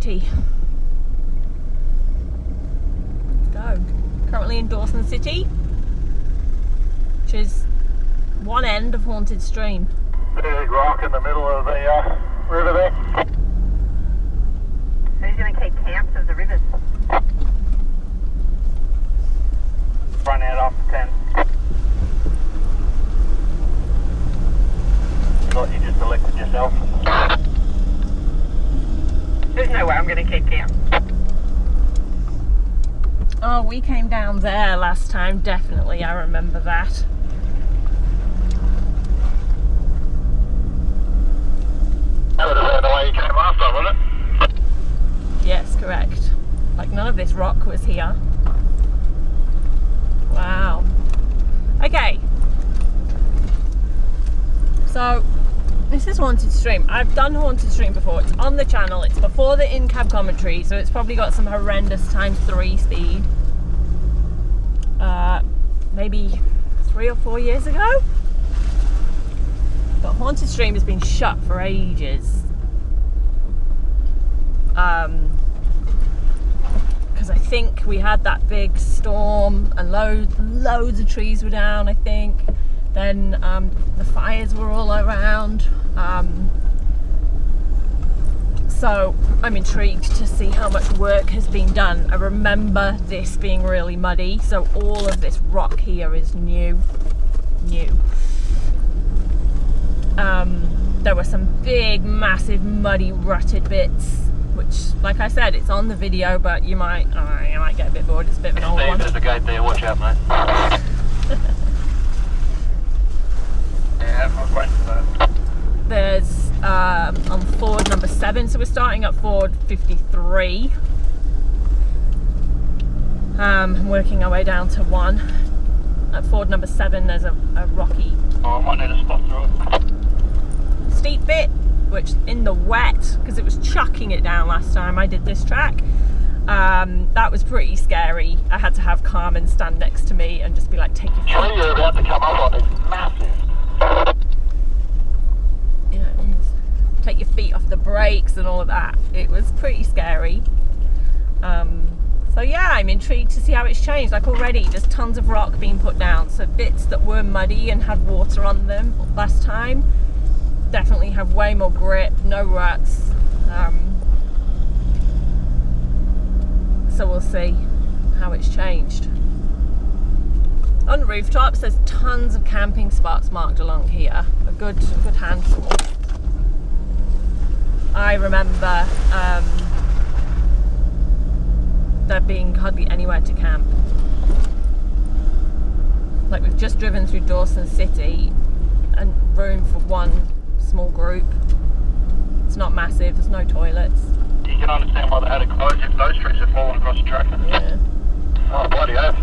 City. Let's go. Currently in Dawson City, which is one end of Haunted Stream. Big rock in the middle of the river there. Who's going to keep counts of the rivers? Run out after 10. You just elected yourself. There's no way I'm going to keep count. Oh, we came down there last time, definitely, I remember that. That would have been the way you came after, wouldn't it? Yes, correct. Like none of this rock was here. Wow. Okay. So, this is Haunted Stream. I've done Haunted Stream before. It's on the channel. It's before the in-cab commentary, so it's probably got some horrendous ×3 speed. Maybe 3 or 4 years ago. But Haunted Stream has been shut for ages. Because I think we had that big storm and loads of trees were down, I think. Then the fires were all around. So I'm intrigued to see how much work has been done. I remember this being really muddy, so all of this rock here is new. There were some big, massive, muddy, rutted bits, which, like I said, it's on the video, but you might get a bit bored. It's a bit of an old one. There's a gate there. Watch out, mate. Yeah, I'm waiting for that. There's on Ford number 7, so we're starting at Ford 53. I'm working our way down to 1. At Ford number 7, there's a rocky. Oh, I might need a spot through it. Steep bit, which in the wet, because it was chucking it down last time I did this track. That was pretty scary. I had to have Carmen stand next to me and just be like, take your feet. Tree you're about to come up on is massive. Yeah, it is. Take your feet off the brakes and all of that. It was pretty scary. So yeah, I'm intrigued to see how it's changed. Like already, there's tons of rock being put down. So bits that were muddy and had water on them last time definitely have way more grip, no ruts. So we'll see how it's changed. On rooftops, there's tons of camping spots marked along here. A good handful. I remember there being hardly anywhere to camp. Like we've just driven through Dawson City and room for one small group. It's not massive, there's no toilets. You can understand why they had it closed if those trees had fallen across the track. Yeah. Oh, bloody hell.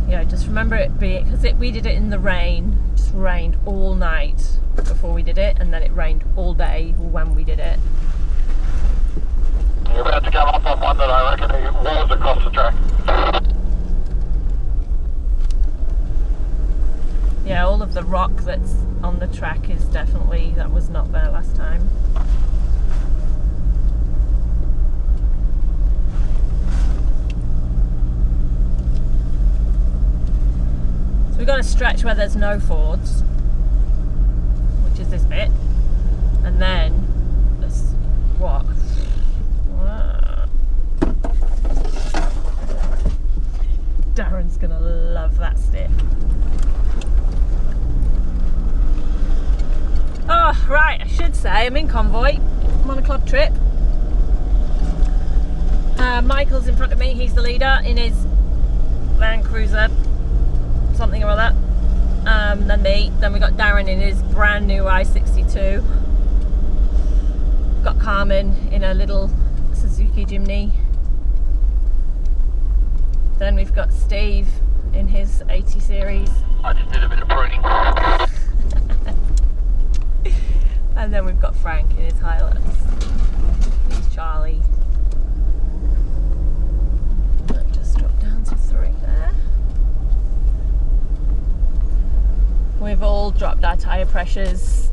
Yeah, just remember it being, because we did it in the rain. It just rained all night before we did it, and then it rained all day when we did it. You're about to come up on one that I reckon it was across the track. Yeah, all of the rock that's on the track is definitely, that was not there last time. So we've got a stretch where there's no Fords, which is this bit, and then this, what? Darren's gonna love that stick. Oh, right, I should say I'm in convoy. I'm on a club trip. Michael's in front of me, he's the leader in his Land Cruiser, something or other. Then me, then we got Darren in his brand new i62. Got Carmen in a little Suzuki Jimny. Then we've got Steve in his 80 series. I just did a bit of pruning. And then we've got Frank in his Hilux. He's Charlie. That just dropped down to 3 there. We've all dropped our tyre pressures.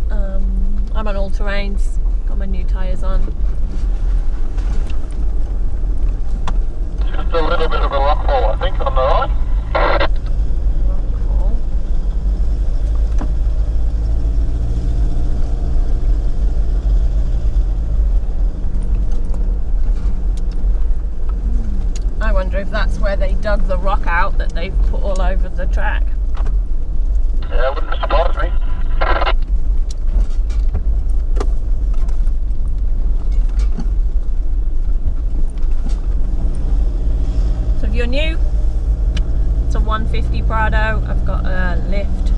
I'm on all terrains, got my new tyres on. Just a little bit of a rock fall, I think, on the right. I wonder if that's where they dug the rock out that they've put all over the track. Yeah, it wouldn't surprise me. So if you're new, it's a 150 Prado. I've got a lift.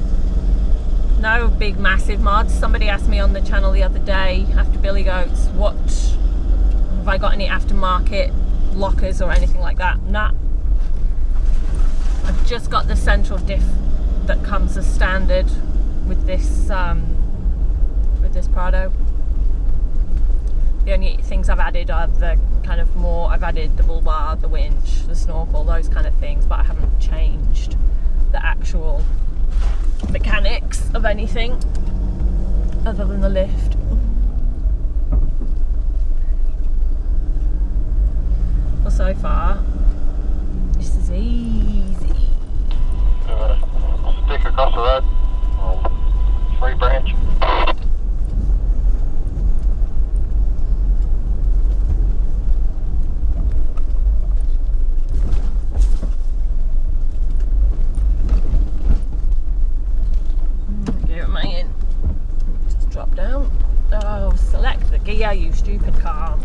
No big massive mods. Somebody asked me on the channel the other day after Billy Goats, what have I got any aftermarket lockers or anything like that? Nah. I've just got the central diff that comes as standard with this Prado. The only things I've added are the kind of more, I've added the bull bar, the winch, the snorkel, those kind of things, but I haven't changed the actual mechanics of anything other than the lift. Well, so far, this is easy. Stick across the road. Free branch. Gear am I in? Just drop down. Oh, select the gear, you stupid car.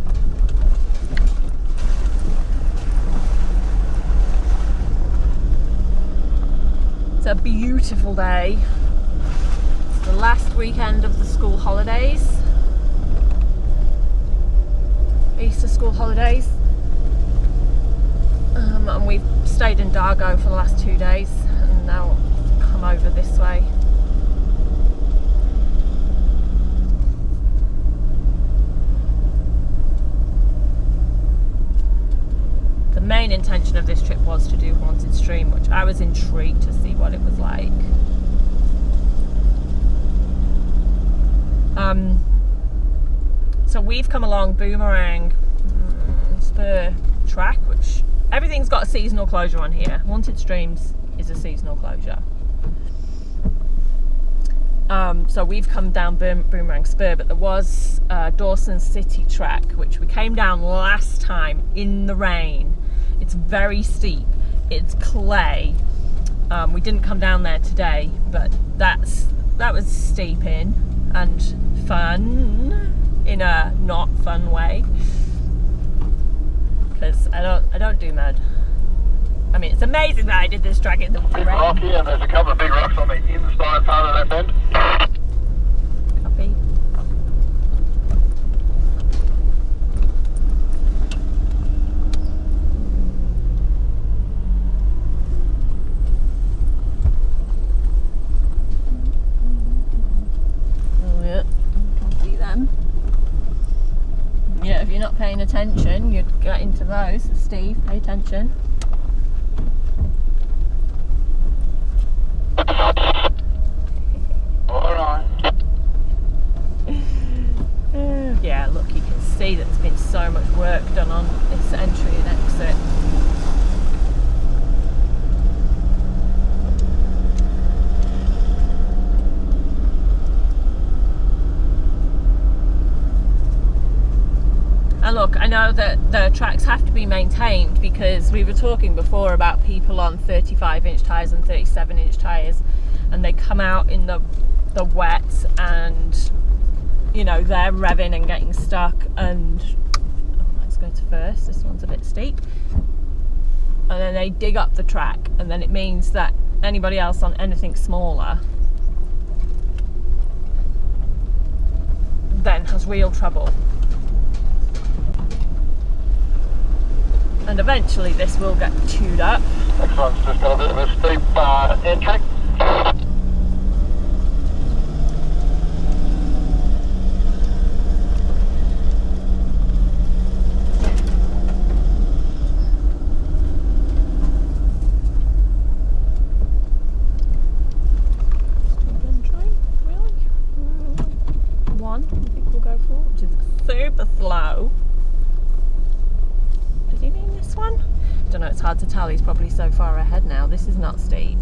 It's a beautiful day. It's the last weekend of the school holidays. Easter school holidays. And we've stayed in Dargo for the last 2 days and now come over this way. The main intention of this trip was to do Haunted Stream, which I was intrigued to see what it was like. So we've come along Boomerang Spur track, which everything's got a seasonal closure on here. Haunted Streams is a seasonal closure. So we've come down Boomerang Spur, but there was Dawson City track, which we came down last time in the rain. It's very steep, it's clay. We didn't come down there today, but that was steeping and fun in a not fun way, because I don't do mud. I mean, it's amazing that I did this track in the rain. It's rocky and there's a couple of big rocks on the inside part of that bend. Copy. Yeah, if you're not paying attention, you'd get into those. Steve, pay attention. Alright. Yeah, look, you can see that there's been so much work done on this entry and exit. And look, I know that the tracks have to be maintained because we were talking before about people on 35-inch tyres and 37-inch tyres, and they come out in the wet and, you know, they're revving and getting stuck, and let's go to first, this one's a bit steep, and then they dig up the track, and then it means that anybody else on anything smaller then has real trouble. And eventually this will get chewed up. Next one's just got a bit of a steep entry. it's hard to tell. He's probably so far ahead now. This is not steep.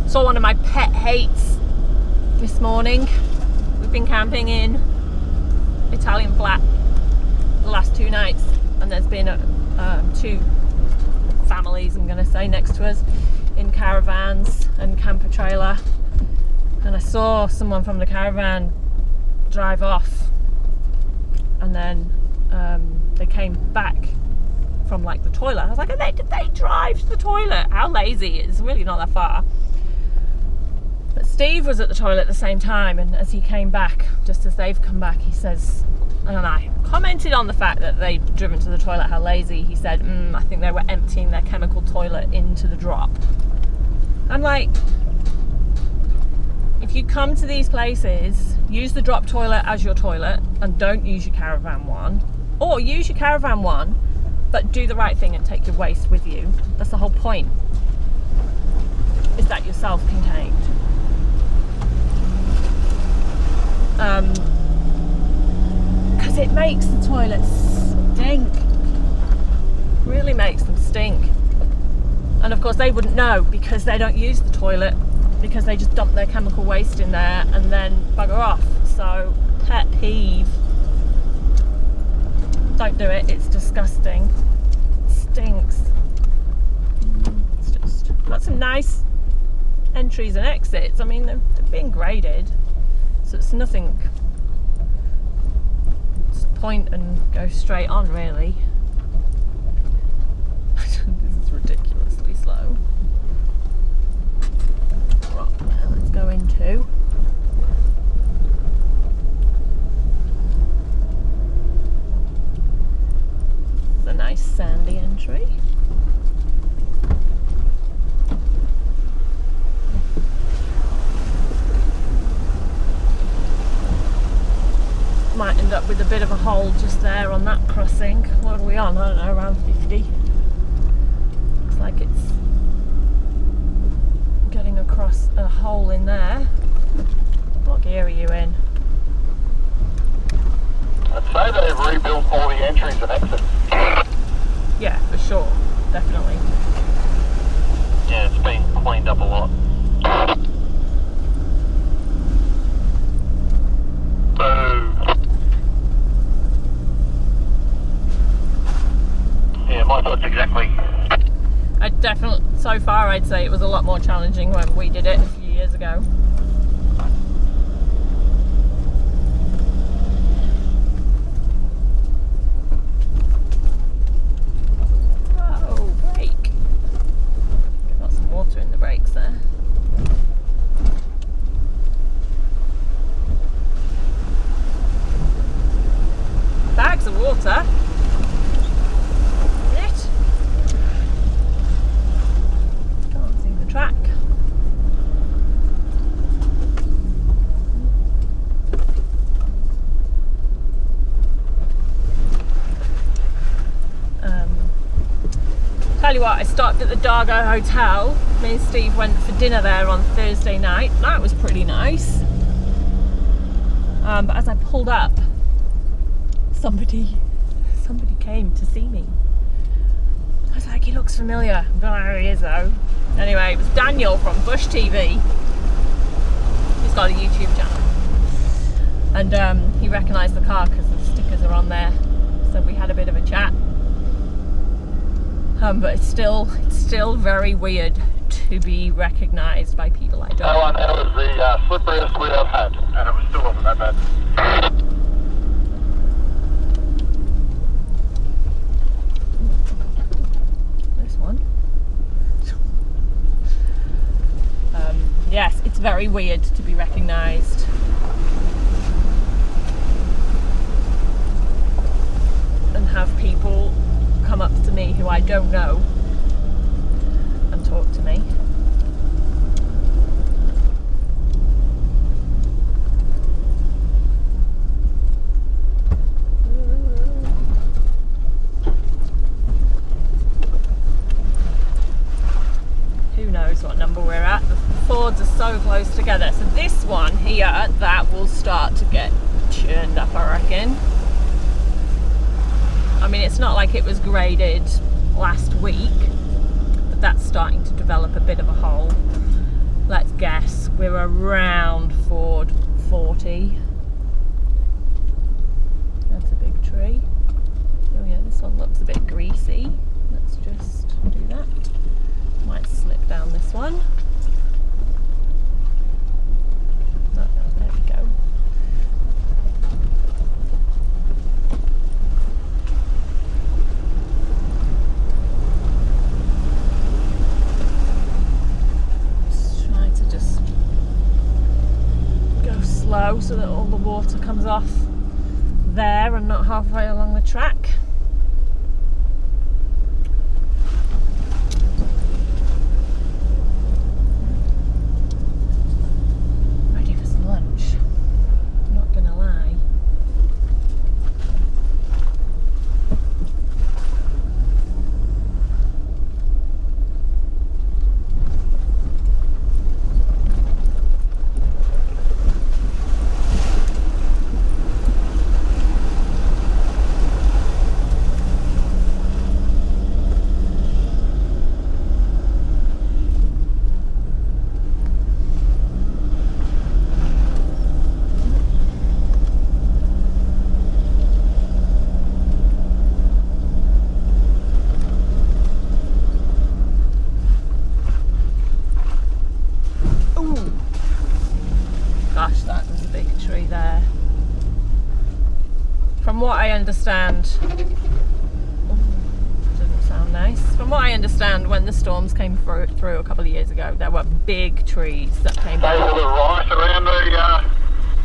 Saw one of my pet hates this morning. We've been camping in Italian flat the last 2 nights, and there's been 2 families, I'm going to say, next to us in caravans and camper trailer, and I saw someone from the caravan drive off, and then they came back from like the toilet. I was like, did they drive to the toilet? How lazy? It's really not that far. But Steve was at the toilet at the same time, and as he came back, just as they've come back, he says, and I commented on the fact that they'd driven to the toilet, how lazy. He said, I think they were emptying their chemical toilet into the drop. I'm like, if you come to these places, use the drop toilet as your toilet and don't use your caravan one, or use your caravan one but do the right thing and take your waste with you. That's the whole point, is that you're self-contained. Because it makes the toilets stink. Really makes them stink. And of course they wouldn't know because they don't use the toilet, because they just dump their chemical waste in there and then bugger off. So, pet peeve. Don't do it, it's disgusting. It stinks. It's just got some nice entries and exits. I mean, they're being graded, so it's nothing. Just point and go straight on, really. This is ridiculously slow. Right, now let's go into. A nice sandy entry. Might end up with a bit of a hole just there on that crossing. What are we on? I don't know, around 50. Looks like it's getting across a hole in there. What gear are you in? I'd say they've rebuilt all the entries and exits. Yeah, for sure. Definitely. Yeah, it's been cleaned up a lot. Yeah, my thoughts exactly. I definitely, so far I'd say it was a lot more challenging when we did it a few years ago. In the brakes there. Bags of water. It. Can't see the track. Tell you what, I stopped at the Dargo Hotel. Me and Steve went for dinner there on Thursday night. That was pretty nice. But as I pulled up, somebody came to see me. I was like, he looks familiar. I don't know who he is though. Anyway, it was Daniel from Bush TV. He's got a YouTube channel. And he recognised the car because the stickers are on there. So we had a bit of a chat. But it's still very weird to be recognised by people I don't know. That was the slipperiest we'd ever had, and it was still wasn't that bad. This one. Yes, it's very weird to be recognised. And have people come up to me who I don't know and talk to me. that will start to get churned up, I reckon. I mean, it's not like it was graded last week, but that's starting to develop a bit of a hole. Let's guess we're around Ford 40. That's a big tree. Oh yeah, this one looks a bit greasy. Let's just do that. Might slip down this one. Oh, there we go. Slow so that all the water comes off there and not halfway along the track. Ready for some lunch, not gonna lie. Gosh, that was a big tree there. From what I understand, doesn't sound nice. From what I understand, when the storms came through a couple of years ago, there were big trees that came They down. were the right around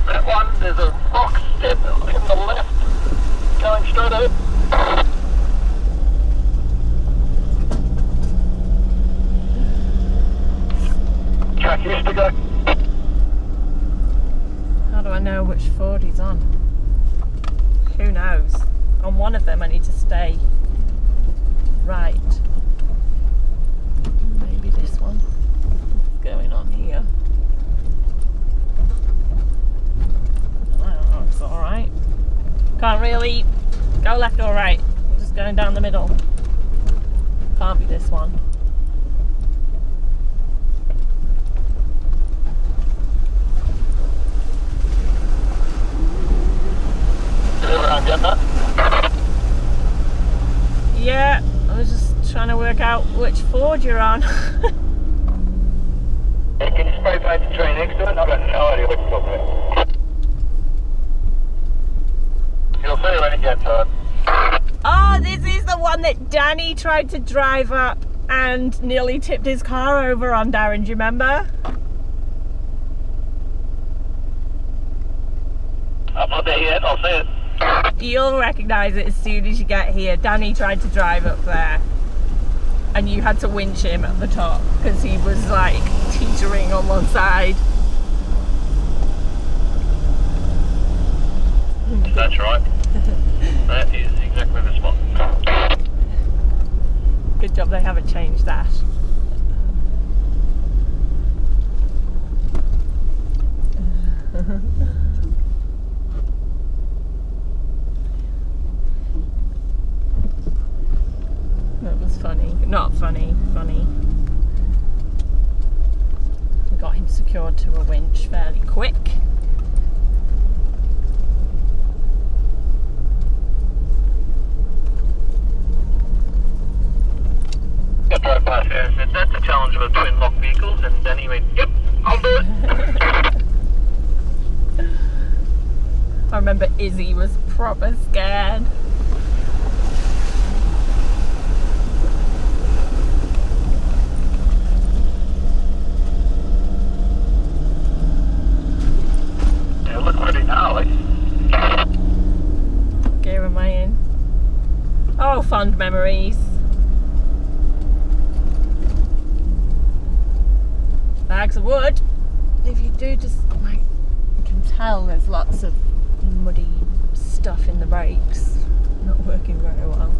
that one. There's a rock step in the left, going straight ahead. Track used to go. How do I know which Ford he's on? Who knows? On one of them I need to stay right. Maybe this one. What's going on here? I don't know, it's alright. Can't really go left or right. Just going down the middle. Can't be this one. Get that? Yeah, I was just trying to work out which Ford you're on. Hey, can you spray paint the tree next to it? I've got no idea what you're talking about. You'll see when it gets to it. Oh, this is the one that Danny tried to drive up and nearly tipped his car over on, Darren, do you remember? I'm not there yet, I'll see it. You'll recognise it as soon as you get here. Danny tried to drive up there and you had to winch him at the top because he was like teetering on one side. That's right. That is exactly the spot. Good job they haven't changed that. That was funny. Not funny, funny. We got him secured to a winch fairly quick. I drove past here and said, that's a challenge with twin lock vehicles, and Danny went, yep, I'll do it. I remember Izzy was proper scared. Yeah, look pretty gnarly. Gear am I in? Oh, fond memories. Bags of wood. If you do just, like, you can tell there's lots of muddy stuff in the brakes. Not working very well.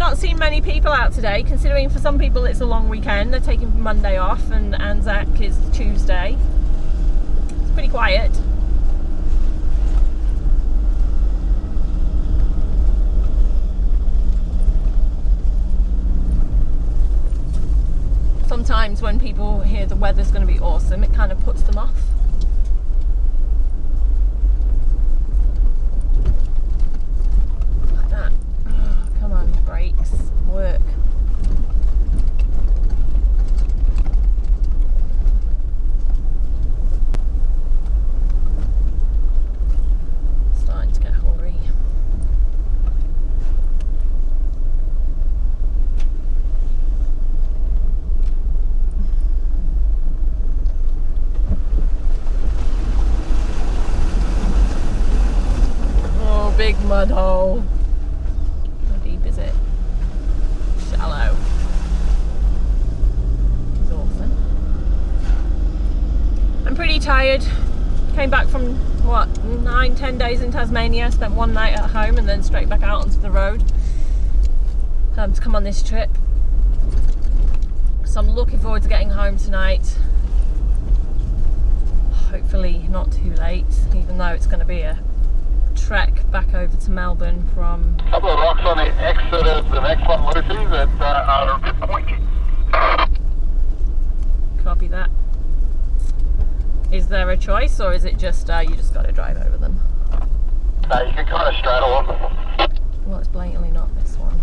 not seen many people out today, considering for some people it's a long weekend. They're taking Monday off and Anzac is Tuesday. It's pretty quiet. Sometimes when people hear the weather's going to be awesome, it kind of puts them off. Like that. Oh, come on, brakes, work. Starting to get hungry. Big mud hole. How deep is it? Shallow. Exhausting. I'm pretty tired. Came back from what, 9-10 days in Tasmania. Spent one night at home and then straight back out onto the road to come on this trip. So I'm looking forward to getting home tonight. Hopefully not too late, even though it's going to be a trek back over to Melbourne from... A couple of rocks on the exit of the next one, Lucy, that are a bit pointy. Copy that. Is there a choice, or is it just you just got to drive over them? You can kind of straddle them. Well, it's blatantly not this one.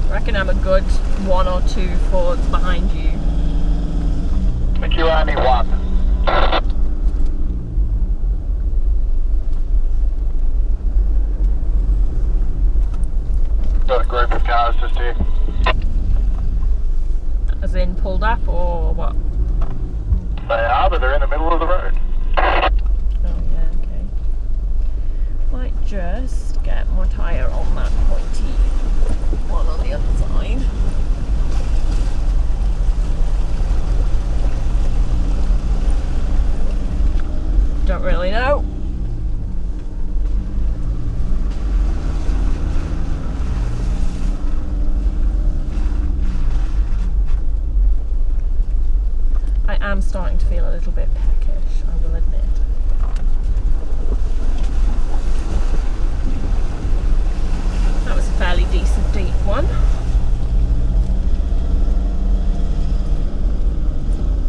I reckon I'm a good 1 or 2 Fords behind you. I think you're only one. Got a group of cars just here. As in pulled up, or what? They are, but they're in the middle of the road. Oh yeah, okay. Might just get more tyre on that pointy one on the other side. Don't really know. I am starting to feel a little bit peckish, I will admit. That was a fairly decent deep one.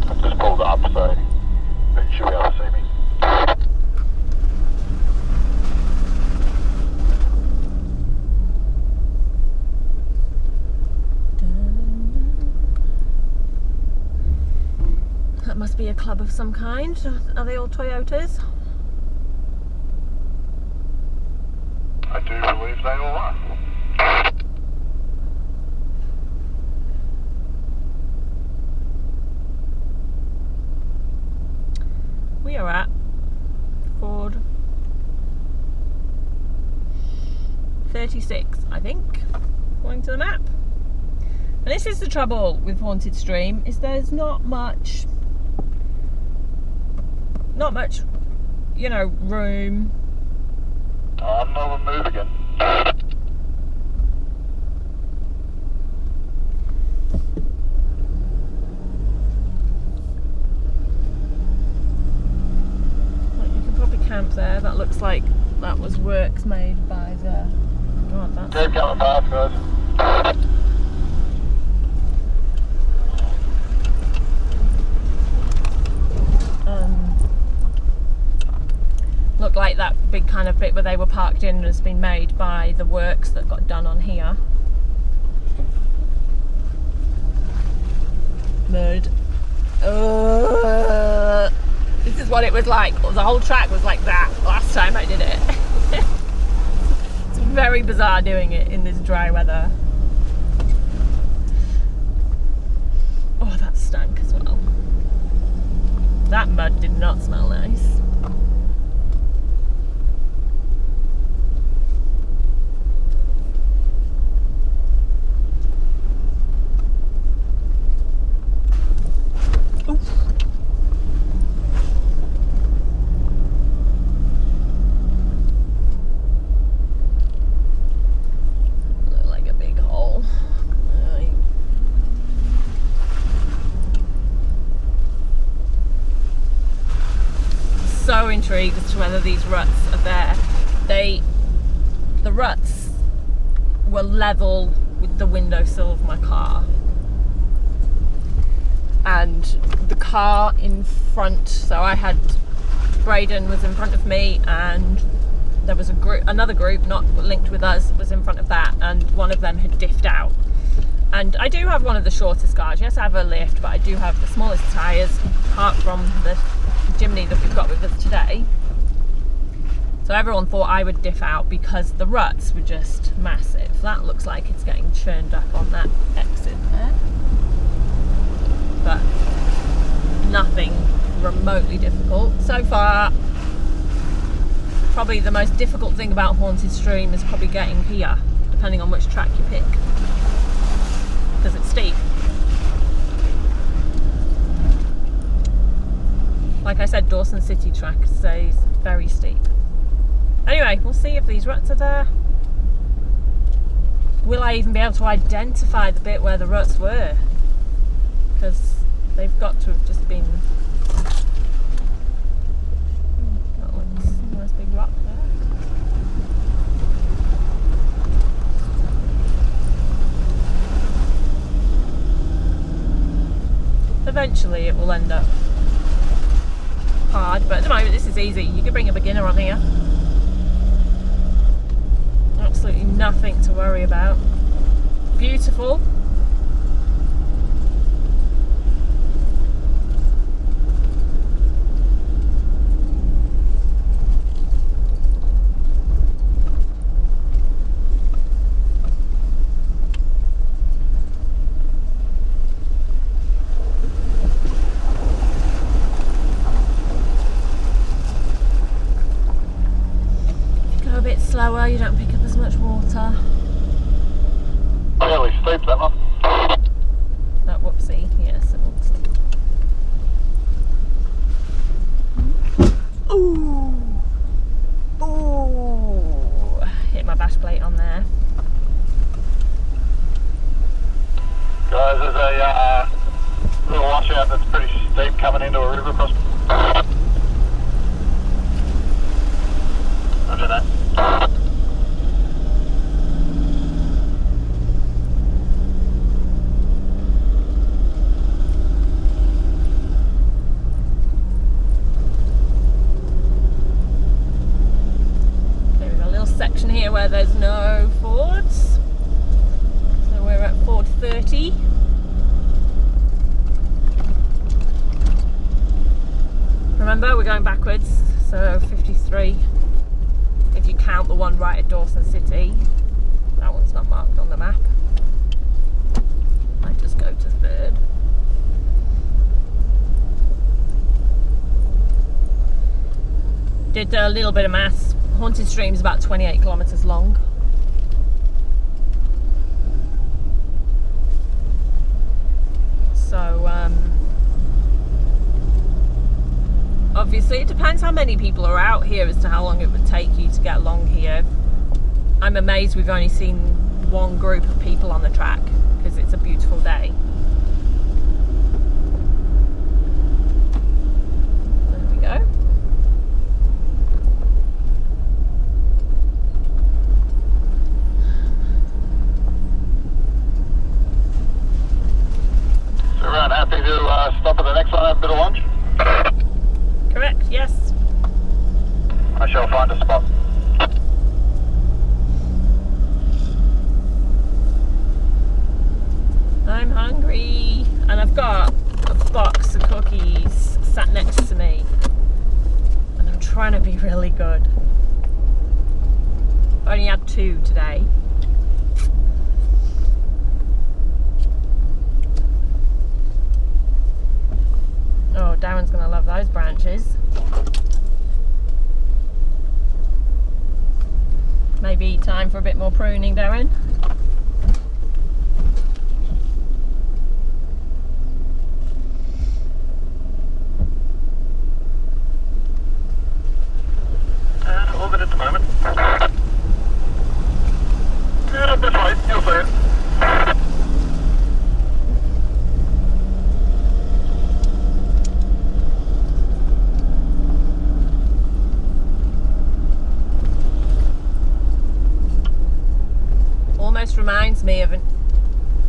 I've just pulled up, so you should be able to see me. That must be a club of some kind. Are they all Toyotas? I do believe they all are. We are at Ford 36, I think, according to the map. And this is the trouble with Haunted Stream, is there's not much, you know, room. I'm not gonna move again. Well, you can probably camp there. That looks like that was works made by the... God, that's... Keep coming past, guys. Looked like that big kind of bit where they were parked in has been made by the works that got done on here. Mud. This is what it was like. The whole track was like that last time I did it. It's very bizarre doing it in this dry weather. Oh, that stank as well. That mud did not smell nice. intrigued as to whether these ruts are there. The ruts were level with the windowsill of my car, and the car in front, so I had Braden was in front of me, and there was another group not linked with us was in front of that, and one of them had diffed out. And I do have one of the shortest cars. Yes, I have a lift, but I do have the smallest tyres, apart from the Jimny that we've got with us today. So everyone thought I would diff out because the ruts were just massive. That looks like it's getting churned up on that exit there. But nothing remotely difficult. So far, probably the most difficult thing about Haunted Stream is probably getting here, depending on which track you pick, because it's steep. Like I said, Dawson City track says very steep. Anyway, we'll see if these ruts are there. Will I even be able to identify the bit where the ruts were? Because they've got to have just been... That looks a nice big rock there. Eventually it will end up hard, but at the moment this is easy. You could bring a beginner on here. Absolutely nothing to worry about. Beautiful. Go a bit slower, you don't pick up as much water. Fairly steep, that one. That whoopsie, yes, it looks. Ooh! Ooh! Hit my bash plate on there. Guys, there's a little washout that's pretty steep coming into a river crossing. Roger that. Okay, we've got a little section here where there's no fords. So we're at Ford 30. Remember, we're going backwards, so 53. If you count the one right at Dawson City, that one's not marked on the map. I just go to third. Did a little bit of maths. Haunted Stream is about 28 kilometres long. So, obviously it depends how many people are out here as to how long it would take you to get along here. I'm amazed we've only seen one group of people on the track because it's a beautiful day. There we go. So everyone happy to stop at the next one, have a bit of lunch? Correct, yes. I shall find a spot. I'm hungry, and I've got a box of cookies sat next to me, and I'm trying to be really good. I only had 2 today. Oh, Darren's gonna love those branches. Maybe time for a bit more pruning, Darren. All good at the moment. Yeah, this way, you'll see it.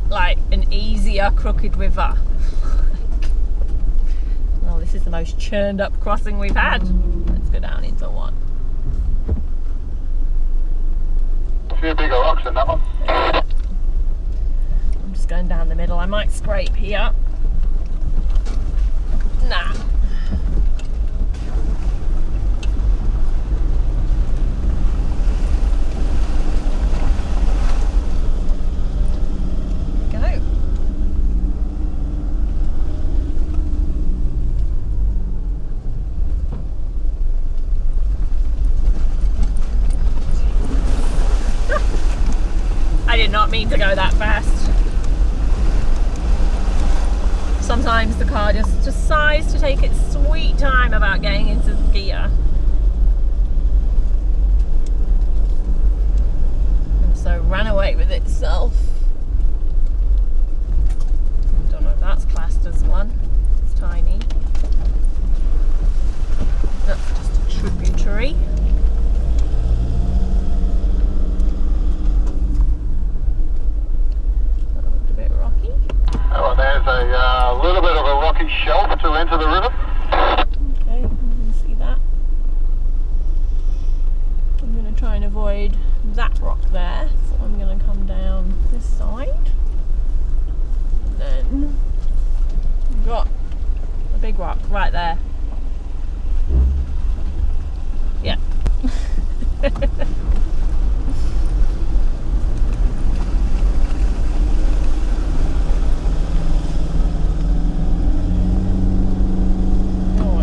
like an easier crooked river. Oh, this is the most churned up crossing we've had. Let's go down into one. A few bigger rocks in that one. I'm just going down the middle. I might scrape here. Nah. Go. I did not mean to go that fast. Sometimes the car just decides to take its sweet time about getting into gear. And so ran away with itself. I don't know if that's classed as one. It's tiny. That's just a tributary. Oh, and there's a little bit of a rocky shelf to enter the river. Okay, you can see that. I'm going to try and avoid that rock there, so I'm going to come down this side. Then we've got a big rock right there. Yeah.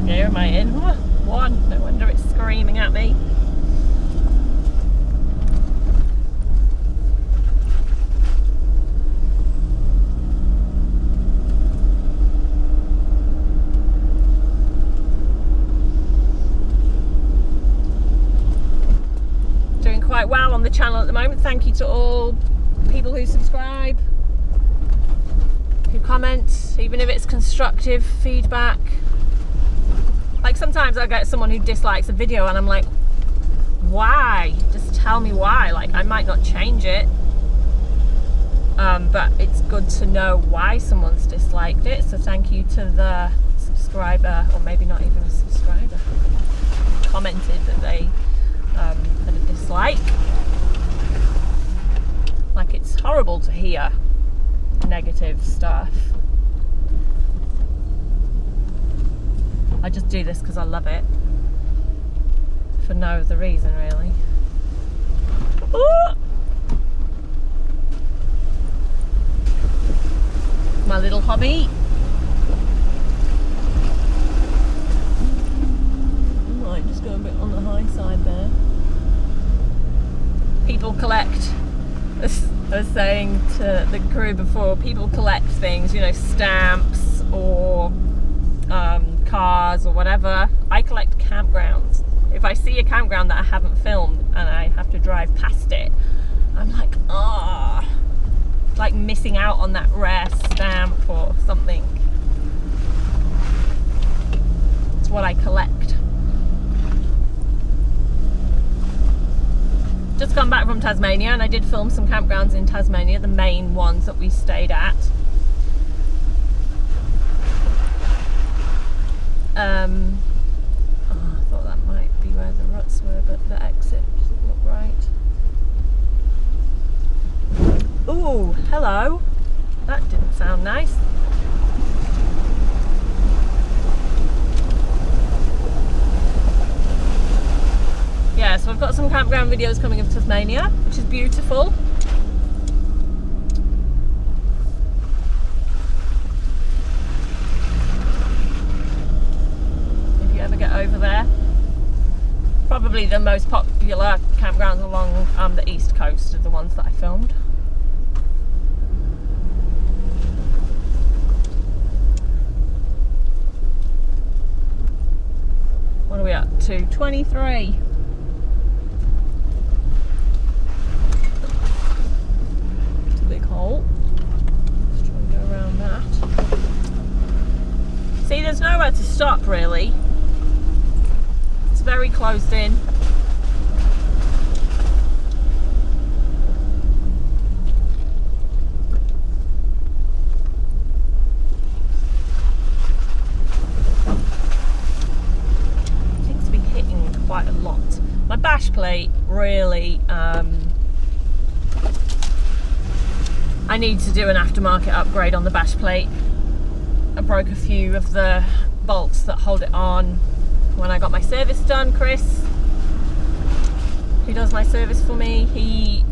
Gear am I in? One. No wonder it's screaming at me. Doing quite well on the channel at the moment. Thank you to all people who subscribe, who comment, even if it's constructive feedback. Like sometimes I get someone who dislikes a video and I'm like, why? Just tell me why. Like I might not change it, but it's good to know why someone's disliked it. So thank you to the subscriber, or maybe not even a subscriber, who commented that they had a dislike. Like it's horrible to hear negative stuff. I just do this because I love it, for no other reason really. Ooh! My little hobby. Might just go a bit on the high side there. People collect, as I was saying to the crew before, people collect things, you know, stamps or cars or whatever. I collect campgrounds. If I see a campground that I haven't filmed and I have to drive past it, I'm like, ah, like missing out on that rare stamp or something. It's what I collect. Just come back from Tasmania, and I did film some campgrounds in Tasmania, the main ones that we stayed at. Oh, I thought that might be where the ruts were, but the exit doesn't look right. Ooh, hello. That didn't sound nice. Yeah, so I've got some campground videos coming of Tasmania, which is beautiful. Over there. Probably the most popular campgrounds along the east coast are the ones that I filmed. What are we up to? 23. It's a big hole. Let's try and go around that. See, there's nowhere to stop really. Very closed in. plate really. I need to do an aftermarket upgrade on the bash plate. I broke a few of the bolts that hold it on when I got my service done. Chris, who does my service for me, he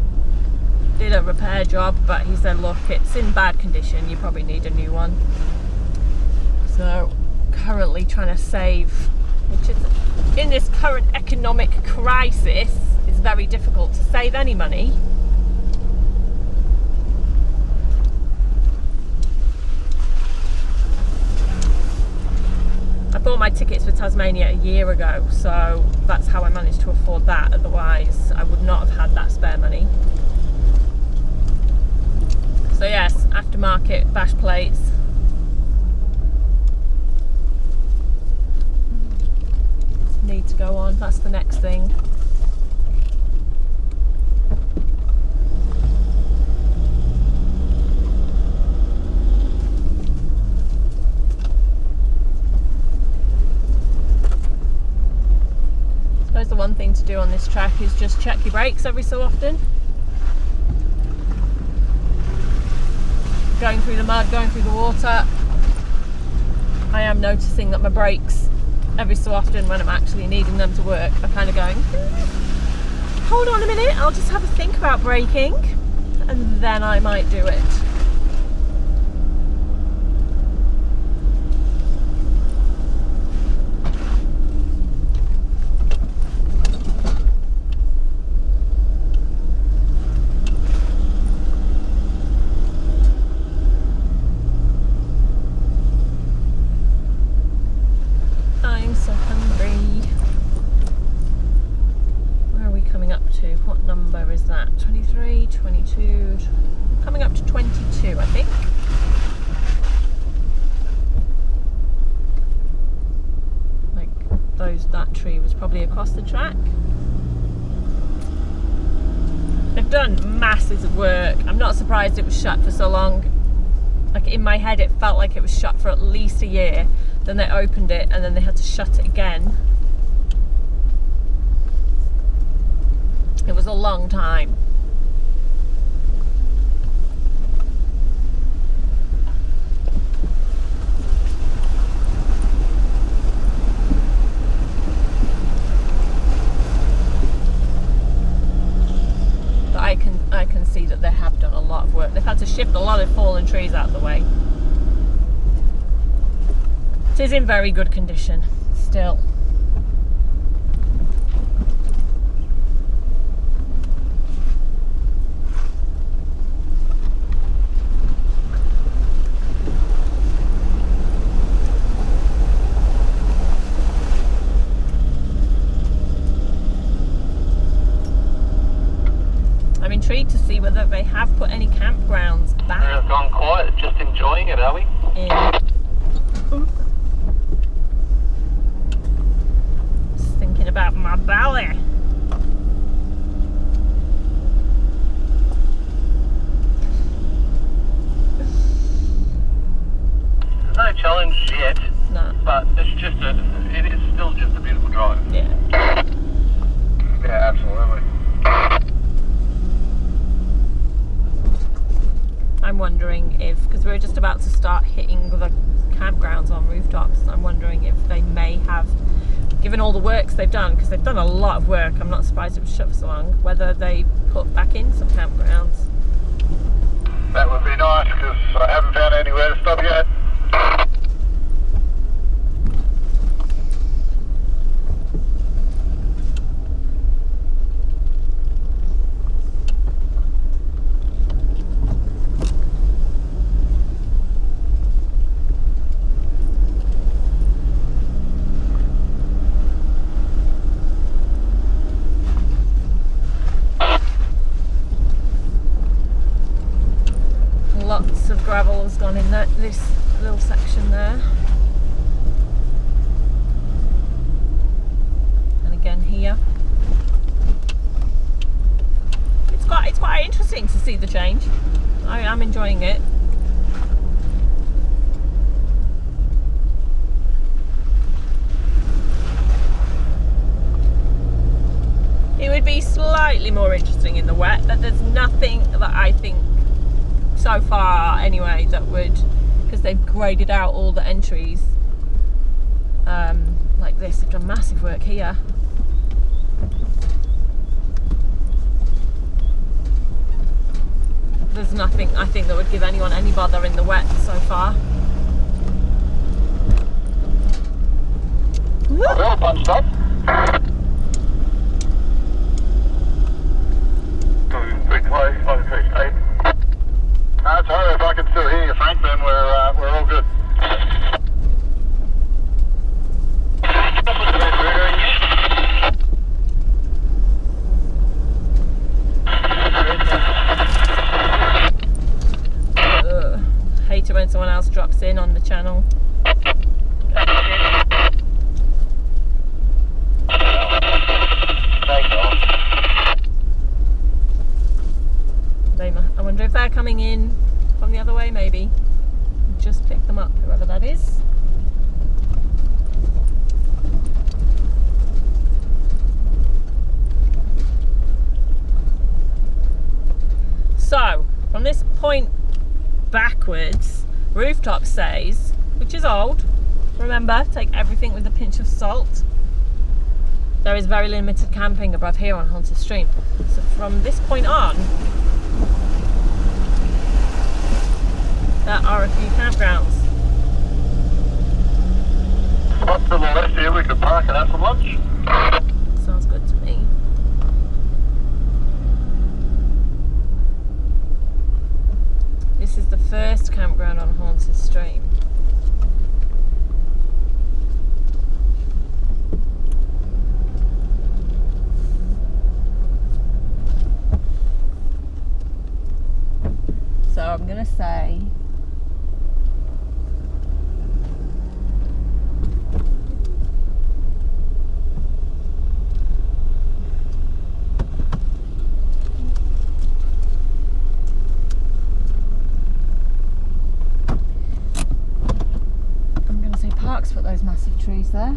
did a repair job, but he said, look, it's in bad condition, you probably need a new one. So currently trying to save, which is in this current economic crisis is very difficult to save any money. I bought my tickets for Tasmania a year ago, so that's how I managed to afford that. Otherwise I would not have had that spare money. So yes, aftermarket bash plates. Need to go on, that's the next thing. I suppose the one thing to do on this track is just check your brakes every so often. Going through the mud, going through the water, I am noticing that my brakes every so often when I'm actually needing them to work are kind of going, hold on a minute, I'll just have a think about braking, and then I might do it. I'm so hungry. Where are we coming up to? What number is that? 23, 22, coming up to 22, I think. Like that tree was probably across the track. They've done masses of work. I'm not surprised it was shut for so long. Like in my head it felt like it was shut for at least a year. Then they opened it and then they had to shut it again. It was a long time. But I can see that they have done a lot of work. They've had to shift a lot of fallen trees out of the way. It is in very good condition still. I'm intrigued to see whether they have put any campgrounds back. We've gone quiet, just enjoying it, are we? Just thinking about my belly. There's no challenge yet, No. but it is still just a beautiful drive. Yeah. Yeah, absolutely. I'm wondering if, because we're just about to start hitting the campgrounds on rooftops, I'm wondering if they may have, given all the works they've done, because they've done a lot of work, I'm not surprised it was shut for so long, whether they put back in some campgrounds. That would be nice, because I haven't found anywhere to stop yet. Lots of gravel has gone in this little section there. And again here. It's quite interesting to see the change. I am enjoying it. It slightly more interesting in the wet, but there's nothing that I think so far anyway that would, because they've graded out all the entries like this. They've done massive work here. There's nothing I think that would give anyone any bother in the wet so far. Well punched up. Pretty close, okay. That's alright, if I can still hear you, Frank, then we're all good. Hate it when someone else drops in on the channel. I wonder if they're coming in from the other way, maybe. Just pick them up, whoever that is. So, from this point backwards, Rooftop says, which is old, remember, take everything with a pinch of salt. There is very limited camping above here on Haunted Stream. So from this point on, there are a few campgrounds. Up to the left here, we could park and have some lunch. Sounds good to me. This is the first campground on Haunted Stream. So I'm going to say Parks put those massive trees there,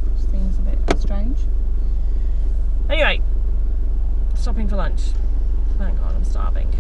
which seems a bit strange. Anyway, stopping for lunch. Thank God I'm starving.